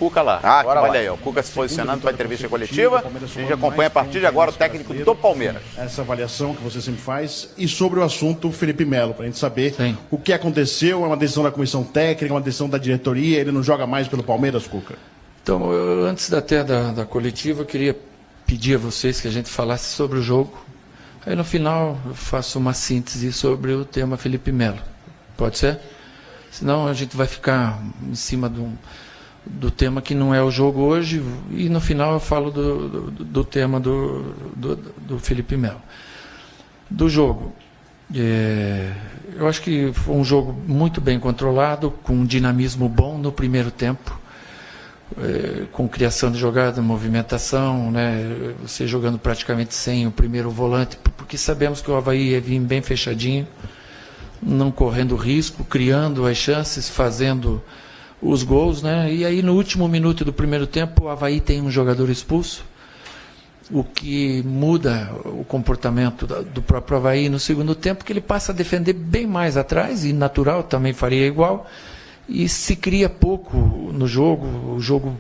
Cuca lá. Agora olha aí, o Cuca se posicionando para a entrevista coletiva. A gente acompanha a partir de agora o técnico do Palmeiras. Essa avaliação que você sempre faz. E sobre o assunto Felipe Melo, para a gente saber o que aconteceu. É uma decisão da comissão técnica, uma decisão da diretoria. Ele não joga mais pelo Palmeiras, Cuca? Então, antes até da coletiva, eu queria pedir a vocês que a gente falasse sobre o jogo. Aí no final eu faço uma síntese sobre o tema Felipe Melo. Pode ser? Senão a gente vai ficar em cima do tema que não é o jogo hoje, e no final eu falo do tema do Felipe Melo. Do jogo. Eu acho que foi um jogo muito bem controlado, com um dinamismo bom no primeiro tempo. Com criação de jogada, movimentação, né? Você jogando praticamente sem o primeiro volante, porque sabemos que o Avaí ia vir bem fechadinho, não correndo risco, criando as chances, fazendo os gols, né? E aí no último minuto do primeiro tempo o Avaí tem um jogador expulso, o que muda o comportamento do próprio Avaí no segundo tempo, que ele passa a defender bem mais atrás, e natural, também faria igual. E se cria pouco no jogo, o jogo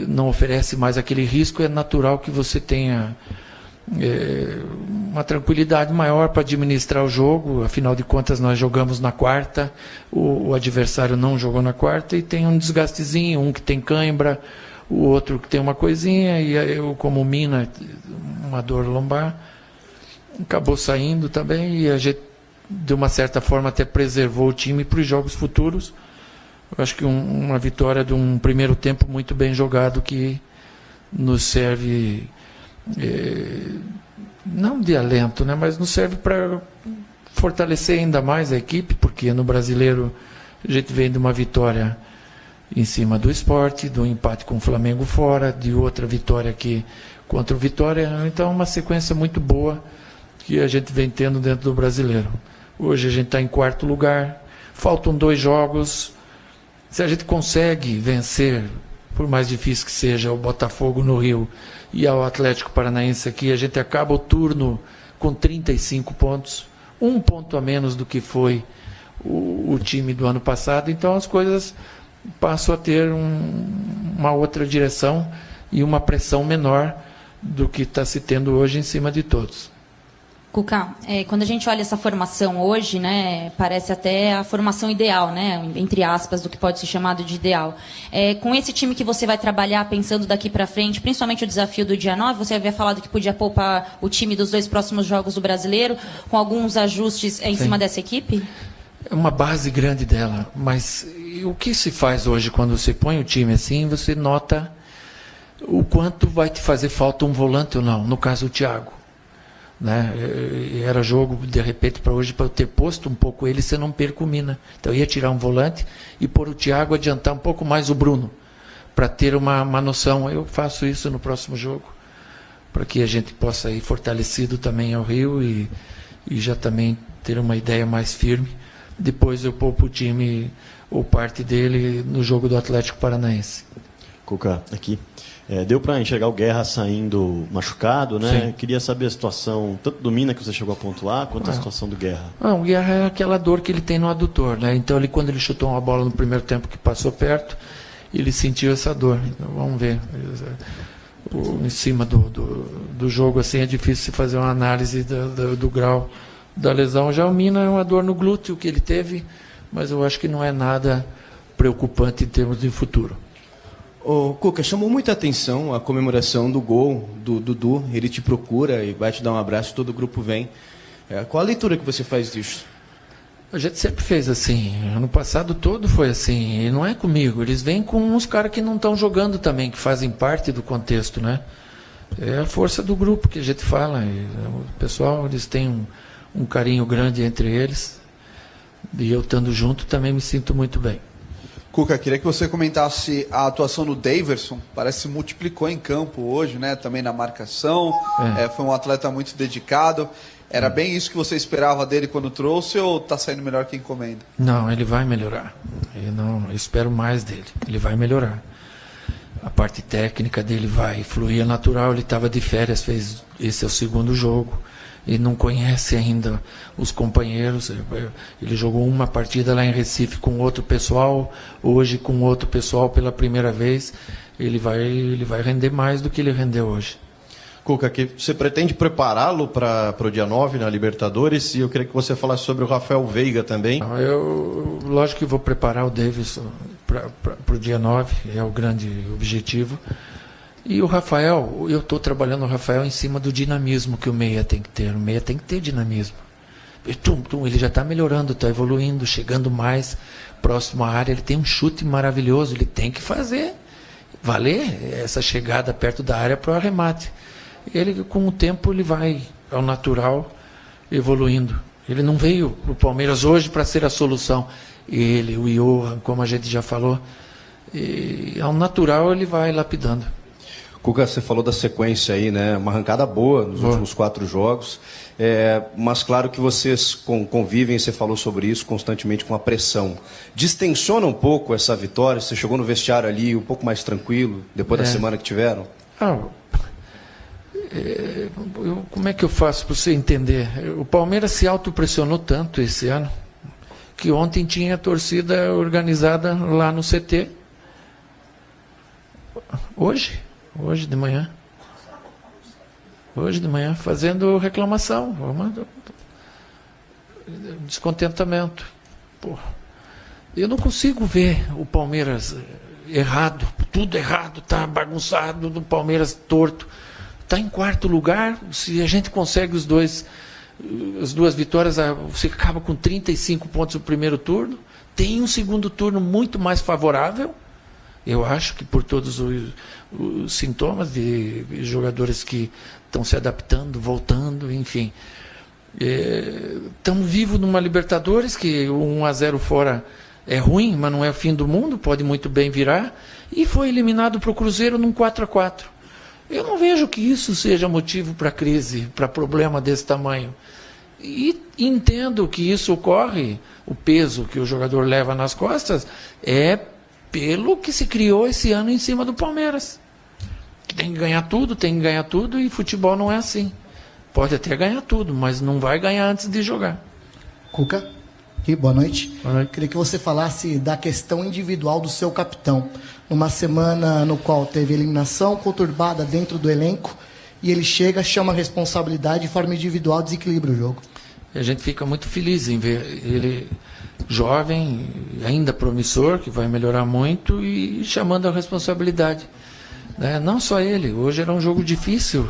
não oferece mais aquele risco, é natural que você tenha uma tranquilidade maior para administrar o jogo. Afinal de contas, nós jogamos na quarta, o adversário não jogou na quarta, e tem um desgastezinho, um que tem cãibra, o outro que tem uma coisinha, e eu, como mina, uma dor lombar, acabou saindo também, e a gente, de uma certa forma, até preservou o time para os jogos futuros. Eu acho que uma vitória de um primeiro tempo muito bem jogado, que nos serve, não de alento, né, mas nos serve para fortalecer ainda mais a equipe, porque no Brasileiro a gente vem de uma vitória em cima do Sport, de um empate com o Flamengo fora, de outra vitória aqui contra o Vitória. Então, uma sequência muito boa que a gente vem tendo dentro do Brasileiro. Hoje a gente está em quarto lugar, faltam 2 jogos. Se a gente consegue vencer, por mais difícil que seja, o Botafogo no Rio e ao Atlético Paranaense aqui, a gente acaba o turno com 35 pontos, 1 ponto a menos do que foi o time do ano passado. Então as coisas passam a ter uma outra direção e uma pressão menor do que está se tendo hoje em cima de todos. Cuca, quando a gente olha essa formação hoje, né, parece até a formação ideal, né, entre aspas, do que pode ser chamado de ideal. Com esse time que você vai trabalhar pensando daqui para frente, principalmente o desafio do dia 9, você havia falado que podia poupar o time dos 2 próximos jogos do Brasileiro, com alguns ajustes em cima dessa equipe? É uma base grande dela, mas o que se faz hoje quando você põe o time assim, você nota o quanto vai te fazer falta um volante ou não, no caso o Thiago. Né? Era jogo de repente para hoje, para eu ter posto um pouco ele, você não perca o Mina. Então eu ia tirar um volante e pôr o Thiago, adiantar um pouco mais o Bruno, para ter uma noção. Eu faço isso no próximo jogo, para que a gente possa ir fortalecido também ao Rio e já também ter uma ideia mais firme. Depois eu poupo o time ou parte dele no jogo do Atlético Paranaense. Cuca, aqui. Deu para enxergar o Guerra saindo machucado, né? Sim. Queria saber a situação, tanto do Mina, que você chegou a pontuar, quanto a situação do Guerra. O Guerra é aquela dor que ele tem no adutor, né? Então, quando ele chutou uma bola no primeiro tempo que passou perto, ele sentiu essa dor. Então, vamos ver. Em cima do jogo, assim, é difícil se fazer uma análise do grau da lesão. Já o Mina é uma dor no glúteo que ele teve, mas eu acho que não é nada preocupante em termos de futuro. Ô, Cuca, chamou muita atenção a comemoração do gol do Dudu. Ele te procura e vai te dar um abraço, todo o grupo vem. Qual a leitura que você faz disso? A gente sempre fez assim. Ano passado todo foi assim. E não é comigo. Eles vêm com uns caras que não estão jogando também, que fazem parte do contexto, né? É a força do grupo que a gente fala. E o pessoal, eles têm um carinho grande entre eles. E eu estando junto também me sinto muito bem. Cuca, queria que você comentasse a atuação do Daverson. Parece que se multiplicou em campo hoje, né? Também na marcação. Foi um atleta muito dedicado. Era bem isso que você esperava dele quando trouxe, ou está saindo melhor que encomenda? Não, ele vai melhorar. Eu espero mais dele. Ele vai melhorar. A parte técnica dele vai fluir natural. Ele estava de férias, esse é o 2º jogo. e não conhece ainda os companheiros. Ele jogou uma partida lá em Recife com outro pessoal, hoje com outro pessoal pela primeira vez. Ele vai render mais do que ele rendeu hoje. Cuca, você pretende prepará-lo para o dia 9 na Libertadores? E eu queria que você falasse sobre o Rafael Veiga também. Lógico que vou preparar o Davidson para o dia 9, é o grande objetivo. E o Rafael, eu estou trabalhando o Rafael em cima do dinamismo que o meia tem que ter. O meia tem que ter dinamismo. Ele já está melhorando, está evoluindo, chegando mais próximo à área. Ele tem um chute maravilhoso, ele tem que fazer valer essa chegada perto da área para o arremate. Ele, com o tempo, ele vai ao natural evoluindo. Ele não veio para o Palmeiras hoje para ser a solução. Ele, o Johan, como a gente já falou, e ao natural ele vai lapidando. Cuca, você falou da sequência aí, né? Uma arrancada boa nos últimos 4 jogos. Mas claro que vocês convivem, você falou sobre isso, constantemente com a pressão. Distensiona um pouco essa vitória? Você chegou no vestiário ali um pouco mais tranquilo, depois da semana que tiveram? Como é que eu faço para você entender? O Palmeiras se autopressionou tanto esse ano que ontem tinha torcida organizada lá no CT. Hoje de manhã, fazendo reclamação, descontentamento. Eu não consigo ver o Palmeiras errado, tudo errado, tá bagunçado, do Palmeiras torto. Está em 4º lugar, se a gente consegue as 2 vitórias, você acaba com 35 pontos no primeiro turno, tem um segundo turno muito mais favorável, eu acho que por todos os sintomas de jogadores que estão se adaptando, voltando, enfim. Estamos vivos numa Libertadores, que o 1-0 fora é ruim, mas não é o fim do mundo, pode muito bem virar, e foi eliminado para o Cruzeiro num 4-4. Eu não vejo que isso seja motivo para crise, para problema desse tamanho. E entendo que isso ocorre, o peso que o jogador leva nas costas, é pelo que se criou esse ano em cima do Palmeiras. Tem que ganhar tudo, e futebol não é assim. Pode até ganhar tudo, mas não vai ganhar antes de jogar. Cuca, boa noite. Boa noite. Queria que você falasse da questão individual do seu capitão. Numa semana no qual teve eliminação conturbada dentro do elenco, e ele chega, chama a responsabilidade de forma individual, desequilibra o jogo. E a gente fica muito feliz em ver ele jovem, ainda promissor, que vai melhorar muito, e chamando a responsabilidade. Não só ele, hoje era um jogo difícil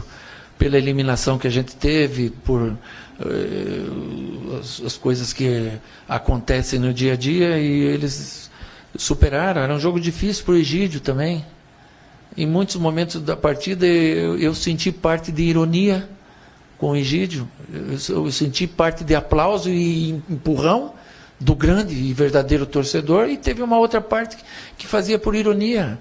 pela eliminação que a gente teve, por as coisas que acontecem no dia a dia, e eles superaram. Era um jogo difícil para o Egídio também. Em muitos momentos da partida eu senti parte de ironia com o Egídio, eu senti parte de aplauso e empurrão do grande e verdadeiro torcedor, e teve uma outra parte que fazia por ironia.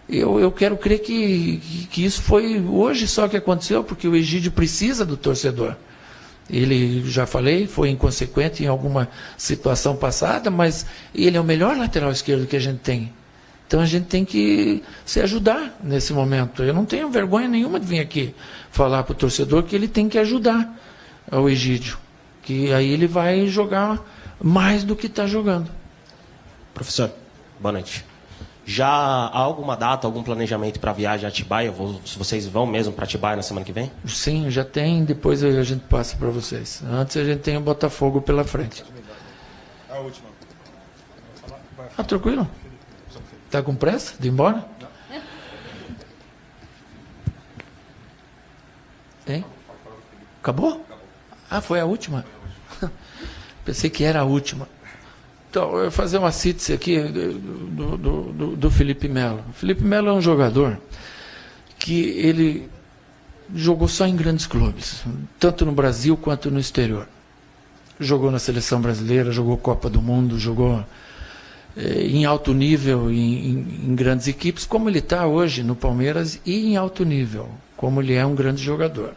Eu quero crer que isso foi hoje só que aconteceu, porque o Egídio precisa do torcedor. Ele, já falei, foi inconsequente em alguma situação passada, mas ele é o melhor lateral esquerdo que a gente tem. Então a gente tem que se ajudar nesse momento. Eu não tenho vergonha nenhuma de vir aqui falar para o torcedor que ele tem que ajudar o Egídio, que aí ele vai jogar mais do que está jogando. Professor, boa noite. Já há alguma data, algum planejamento para a viagem a Atibaia? Se vocês vão mesmo para Atibaia na semana que vem? Sim, já tem, depois a gente passa para vocês. Antes a gente tem o Botafogo pela frente. A última. Tranquilo? Está com pressa de ir embora? Tem? Acabou? Foi a última? Pensei que era a última. Então, eu vou fazer uma síntese aqui do Felipe Melo. O Felipe Melo é um jogador que ele jogou só em grandes clubes, tanto no Brasil quanto no exterior. Jogou na seleção brasileira, jogou Copa do Mundo, jogou em alto nível em grandes equipes, como ele está hoje no Palmeiras, e em alto nível, como ele é um grande jogador.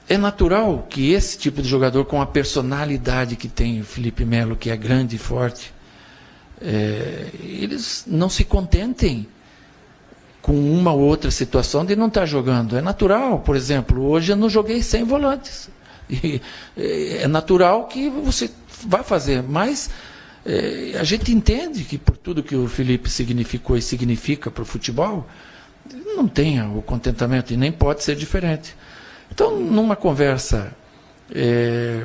É natural que esse tipo de jogador, com a personalidade que tem o Felipe Melo, que é grande e forte, eles não se contentem com uma ou outra situação de não estar jogando. É natural, por exemplo, hoje eu não joguei sem volantes. E é natural que você vai fazer, mas a gente entende que por tudo que o Felipe significou e significa para o futebol, não tenha o contentamento e nem pode ser diferente. Então, numa conversa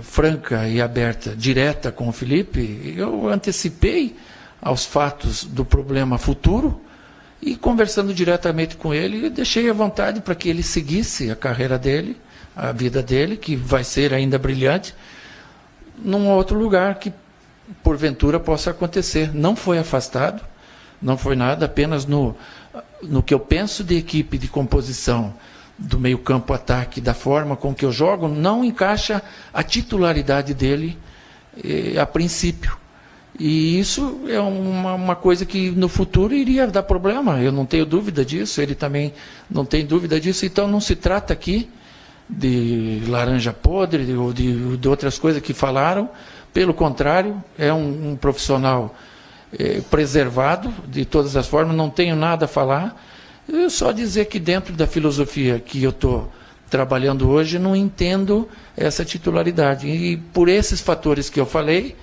franca e aberta, direta com o Felipe, eu antecipei aos fatos do problema futuro e, conversando diretamente com ele, deixei à vontade para que ele seguisse a carreira dele, a vida dele, que vai ser ainda brilhante, num outro lugar que, porventura, possa acontecer. Não foi afastado, não foi nada, apenas no que eu penso de equipe, de composição, do meio campo ataque, da forma com que eu jogo, não encaixa a titularidade dele a princípio. E isso é uma coisa que no futuro iria dar problema, eu não tenho dúvida disso, ele também não tem dúvida disso, então não se trata aqui de laranja podre ou de outras coisas que falaram, pelo contrário, é um profissional preservado de todas as formas, não tenho nada a falar. Eu só dizer que dentro da filosofia que eu estou trabalhando hoje, não entendo essa titularidade. E por esses fatores que eu falei,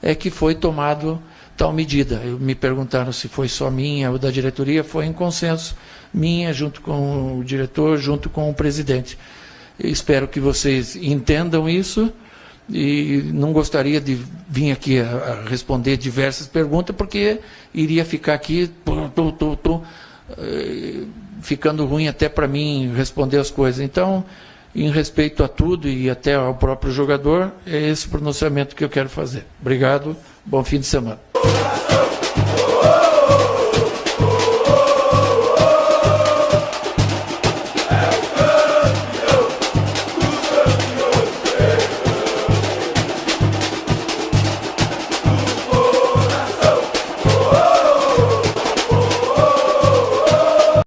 é que foi tomado tal medida. Me perguntaram se foi só minha ou da diretoria, foi em consenso minha, junto com o diretor, junto com o presidente. Eu espero que vocês entendam isso e não gostaria de vir aqui a responder diversas perguntas, porque iria ficar aqui ficando ruim até para mim responder as coisas. Então, em respeito a tudo e até ao próprio jogador, é esse pronunciamento que eu quero fazer. Obrigado, bom fim de semana.